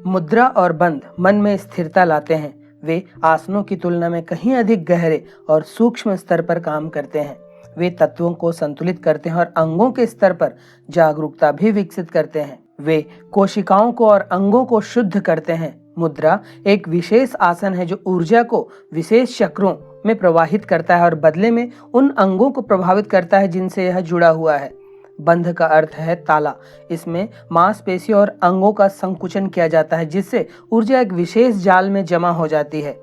मुद्रा और बंध मन में स्थिरता लाते हैं। वे आसनों की तुलना में कहीं अधिक गहरे और सूक्ष्म स्तर पर काम करते हैं। वे तत्वों को संतुलित करते हैं और अंगों के स्तर पर जागरूकता भी विकसित करते हैं। वे कोशिकाओं को और अंगों को शुद्ध करते हैं। मुद्रा एक विशेष आसन है जो ऊर्जा को विशेष चक्रों में प्रवाहित करता है और बदले में उन अंगों को प्रभावित करता है जिनसे यह जुड़ा हुआ है। बंध का अर्थ है ताला। इसमें मांसपेशियों और अंगों का संकुचन किया जाता है जिससे ऊर्जा एक विशेष जाल में जमा हो जाती है।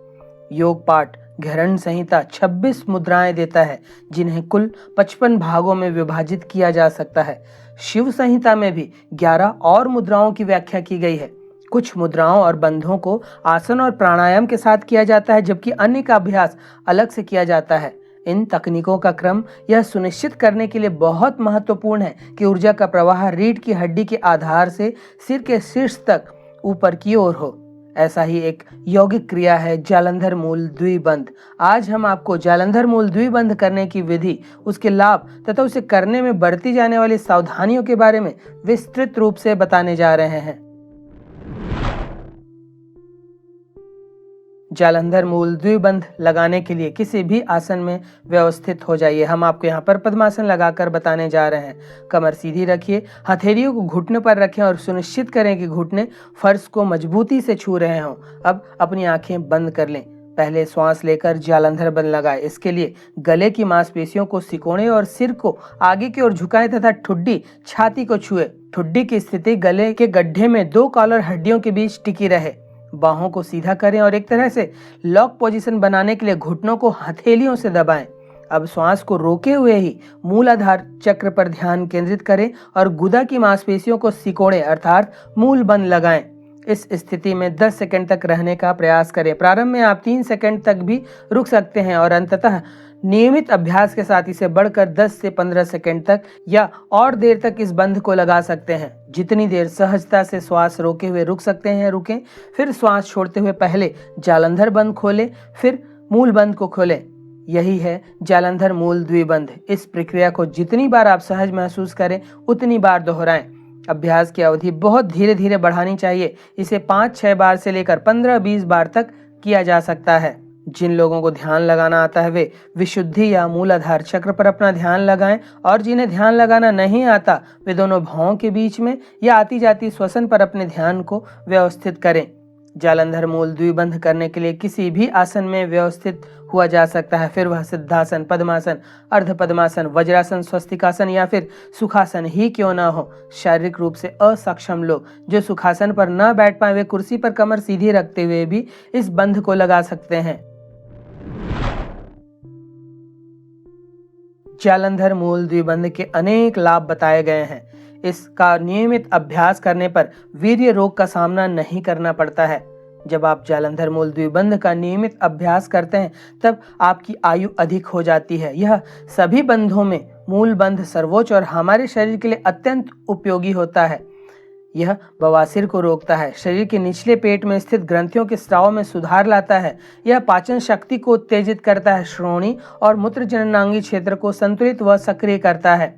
योग पाठ घरण संहिता 26 मुद्राएं देता है जिन्हें कुल 55 भागों में विभाजित किया जा सकता है। शिव संहिता में भी 11 और मुद्राओं की व्याख्या की गई है। कुछ मुद्राओं और बंधों को आसन और प्राणायाम के साथ किया जाता है जबकि अन्य का अभ्यास अलग से किया जाता है। इन तकनीकों का क्रम यह सुनिश्चित करने के लिए बहुत महत्वपूर्ण है कि ऊर्जा का प्रवाह रीढ़ की हड्डी के आधार से सिर के शीर्ष तक ऊपर की ओर हो। ऐसा ही एक यौगिक क्रिया है जालंधर मूल द्विबंध। आज हम आपको जालंधर मूल द्विबंध करने की विधि, उसके लाभ तथा उसे करने में बरती जाने वाली सावधानियों के बारे में विस्तृत रूप से बताने जा रहे हैं। जालंधर मूल द्विबंध लगाने के लिए किसी भी आसन में व्यवस्थित हो जाइए। हम आपको यहाँ पर पद्मासन लगाकर बताने जा रहे हैं। कमर सीधी रखिए, हथेलियों को घुटने पर रखें और सुनिश्चित करें कि घुटने फर्श को मजबूती से छू रहे हों। अब अपनी आंखें बंद कर लें। पहले श्वास लेकर जालंधर बंध लगाएं। इसके लिए गले की मांसपेशियों को सिकोड़ें और सिर को आगे की ओर झुकाएं तथा ठुड्डी छाती को छुए। ठुड्डी की स्थिति गले के गड्ढे में 2 कॉलर हड्डियों के बीच टिकी रहे। बाहों को सीधा करें और एक तरह से लॉक पोजीशन बनाने के लिए घुटनों को हथेलियों से दबाएं। अब श्वास को रोके हुए ही मूलाधार चक्र पर ध्यान केंद्रित करें और गुदा की मांसपेशियों को सिकोड़ें अर्थात मूल बंध लगाएं। इस स्थिति में 10 सेकंड तक रहने का प्रयास करें। प्रारंभ में आप 3 सेकंड तक भी रुक सकते हैं और अंततः नियमित अभ्यास के साथ इसे बढ़कर 10 से 15 सेकंड तक या और देर तक इस बंध को लगा सकते हैं। जितनी देर सहजता से श्वास रोके हुए रुक सकते हैं रुकें, फिर श्वास छोड़ते हुए पहले जालंधर बंध खोलें, फिर मूल बंध को खोलें। यही है जालंधर मूल द्विबंध। इस प्रक्रिया को जितनी बार आप सहज महसूस करें उतनी बार दोहराएं। अभ्यास की अवधि बहुत धीरे धीरे बढ़ानी चाहिए। इसे 5-6 बार से लेकर 15-20 बार तक किया जा सकता है। जिन लोगों को ध्यान लगाना आता है वे विशुद्धि या मूलाधार चक्र पर अपना ध्यान लगाएं और जिन्हें ध्यान लगाना नहीं आता वे दोनों भौं के बीच में या आती जाती श्वसन पर अपने ध्यान को व्यवस्थित करें। जालंधर मूल द्विबंध करने के लिए किसी भी आसन में व्यवस्थित हुआ जा सकता है, फिर वह सिद्धासन, पद्मासन, अर्ध पद्मासन, वज्रासन, स्वस्तिकासन या फिर सुखासन ही क्यों ना हो। शारीरिक रूप से असक्षम लोग जो सुखासन पर न बैठ पाए वे कुर्सी पर कमर सीधी रखते हुए भी इस बंध को लगा सकते हैं। जालंधर मूल द्विबंध के अनेक लाभ बताए गए हैं। इसका नियमित अभ्यास करने पर वीर्य रोग का सामना नहीं करना पड़ता है। जब आप जालंधर मूल द्विबंध का नियमित अभ्यास करते हैं तब आपकी आयु अधिक हो जाती है। यह सभी बंधों में मूल बंध सर्वोच्च और हमारे शरीर के लिए अत्यंत उपयोगी होता है। यह बवासीर को रोकता है, शरीर के निचले पेट में स्थित ग्रंथियों के स्राव में सुधार लाता है। यह पाचन शक्ति को उत्तेजित करता है, श्रोणी और मूत्र जननांगी क्षेत्र को संतुलित व सक्रिय करता है।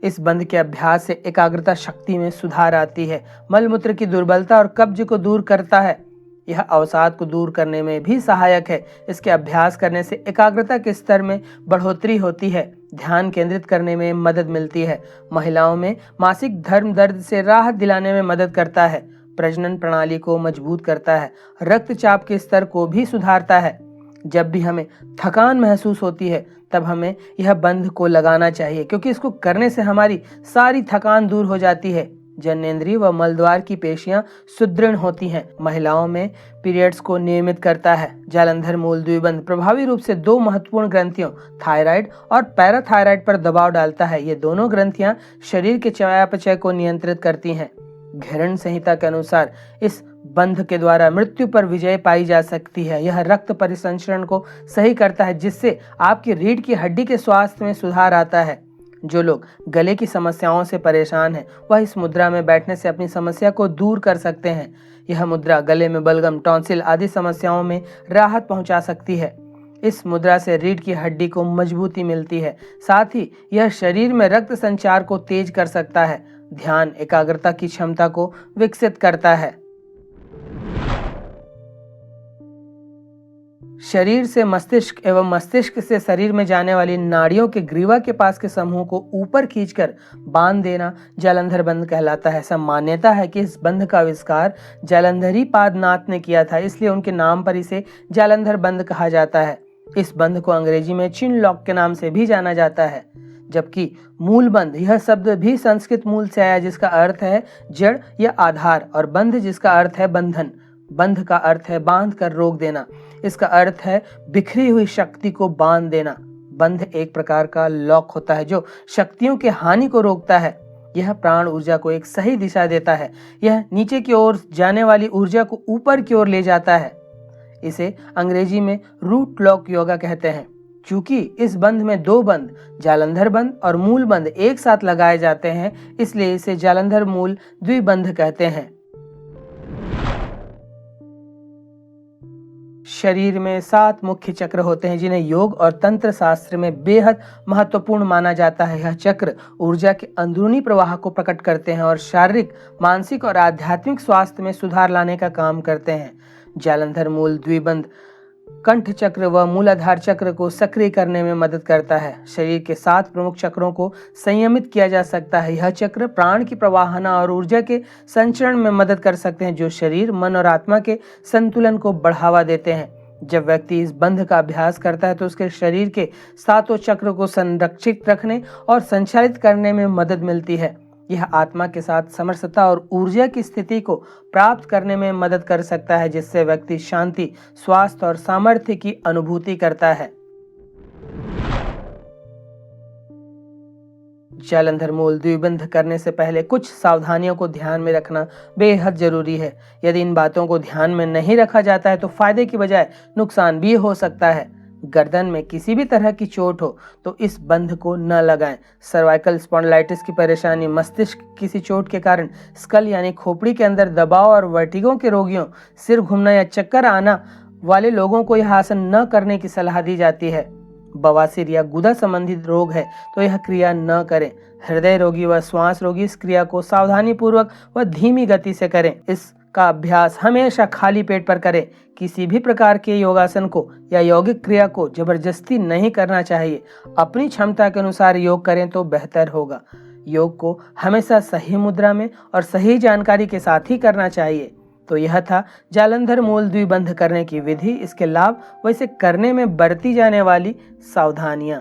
इस बंध के अभ्यास से एकाग्रता शक्ति में सुधार आती है, मलमूत्र की दुर्बलता और कब्ज को दूर करता है। यह अवसाद को दूर करने में भी सहायक है। इसके अभ्यास करने से एकाग्रता के स्तर में बढ़ोतरी होती है, ध्यान केंद्रित करने में मदद मिलती है। महिलाओं में मासिक धर्म दर्द से राहत दिलाने में मदद करता है, प्रजनन प्रणाली को मजबूत करता है, रक्तचाप के स्तर को भी सुधारता है। जब भी हमें थकान महसूस होती है तब हमें यह बंध को लगाना चाहिए क्योंकि इसको करने से हमारी सारी थकान दूर हो जाती है। जननेंद्रिय व मलद्वार की पेशियां सुदृढ़ होती हैं। महिलाओं में पीरियड्स को नियमित करता है। जालंधर मूल द्विबंध प्रभावी रूप से 2 महत्वपूर्ण ग्रंथियों थायराइड और पैराथायराइड पर दबाव डालता है। ये दोनों ग्रंथियां शरीर के चयापचय को नियंत्रित करती हैं। घरण संहिता के अनुसार इस बंध के द्वारा मृत्यु पर विजय पाई जा सकती है। यह रक्त परिसंचरण को सही करता है जिससे आपकी रीढ़ की हड्डी के स्वास्थ्य में सुधार आता है। जो लोग गले की समस्याओं से परेशान हैं वह इस मुद्रा में बैठने से अपनी समस्या को दूर कर सकते हैं। यह मुद्रा गले में बलगम, टॉन्सिल आदि समस्याओं में राहत पहुंचा सकती है। इस मुद्रा से रीढ़ की हड्डी को मजबूती मिलती है। साथ ही यह शरीर में रक्त संचार को तेज कर सकता है। ध्यान एकाग्रता की क्षमता को विकसित करता है। शरीर से मस्तिष्क एवं मस्तिष्क से शरीर में जाने वाली नाड़ियों के ग्रीवा के पास के समूह को ऊपर खींचकर बांध देना जालंधर बंध कहलाता है। ऐसा मान्यता है कि इस बंध का आविष्कार जालंधरी पादनाथ ने किया था, इसलिए उनके नाम पर इसे जालंधर बंध कहा जाता है। इस बंध को अंग्रेजी में चिन लॉक के नाम से भी जाना जाता है। जबकि मूल बंध, यह शब्द भी संस्कृत मूल से आया, जिसका अर्थ है जड़ या आधार, और बंध जिसका अर्थ है बंधन। बंध का अर्थ है बांध कर रोक देना। इसका अर्थ है बिखरी हुई शक्ति को बांध देना। बंध एक प्रकार का लॉक होता है जो शक्तियों के हानि को रोकता है। यह प्राण ऊर्जा को एक सही दिशा देता है। यह नीचे की ओर जाने वाली ऊर्जा को ऊपर की ओर ले जाता है। इसे अंग्रेजी में रूट लॉक योगा कहते हैं। चूंकि इस बंध में दो बंध, जालंधर बंध और मूल बंध, एक साथ लगाए जाते हैं, इसलिए इसे जालंधर मूल द्विबंध कहते हैं। शरीर में 7 मुख्य चक्र होते हैं जिन्हें योग और तंत्र शास्त्र में बेहद महत्वपूर्ण माना जाता है। यह चक्र ऊर्जा के अंदरूनी प्रवाह को प्रकट करते हैं और शारीरिक, मानसिक और आध्यात्मिक स्वास्थ्य में सुधार लाने का काम करते हैं। जालंधर मूल द्विबंध कंठ चक्र व मूलाधार चक्र को सक्रिय करने में मदद करता है। शरीर के 7 प्रमुख चक्रों को संयमित किया जा सकता है। यह चक्र प्राण की प्रवाहना और ऊर्जा के संचरण में मदद कर सकते हैं, जो शरीर, मन और आत्मा के संतुलन को बढ़ावा देते हैं। जब व्यक्ति इस बंध का अभ्यास करता है तो उसके शरीर के 7 चक्र को संरक्षित रखने और संचालित करने में मदद मिलती है। यह आत्मा के साथ समरसता और ऊर्जा की स्थिति को प्राप्त करने में मदद कर सकता है, जिससे व्यक्ति शांति, स्वास्थ्य और सामर्थ्य की अनुभूति करता है। जालंधर मूल द्विबंध करने से पहले कुछ सावधानियों को ध्यान में रखना बेहद जरूरी है। यदि इन बातों को ध्यान में नहीं रखा जाता है तो फायदे की बजाय नुकसान भी हो सकता है। गर्दन में किसी भी तरह की चोट हो तो इस बंध को न लगाएं। सर्वाइकल स्पॉन्डिलाइटिस की परेशानी, मस्तिष्क किसी चोट के कारण स्कल यानी खोपड़ी के अंदर दबाव और वर्टिगो के रोगियों, सिर घूमना या चक्कर आना वाले लोगों को यह आसन न करने की सलाह दी जाती है। बवासीर या गुदा संबंधित रोग है तो यह क्रिया न करें। हृदय रोगी व श्वास रोगी इस क्रिया को सावधानी पूर्वक व धीमी गति से करें। इसका अभ्यास हमेशा खाली पेट पर करें। किसी भी प्रकार के योगासन को या यौगिक क्रिया को जबरदस्ती नहीं करना चाहिए। अपनी क्षमता के अनुसार योग करें तो बेहतर होगा। योग को हमेशा सही मुद्रा में और सही जानकारी के साथ ही करना चाहिए। तो यह था जालंधर मूल द्विबंध करने की विधि, इसके लाभ व इसे करने में बरती जाने वाली सावधानियां।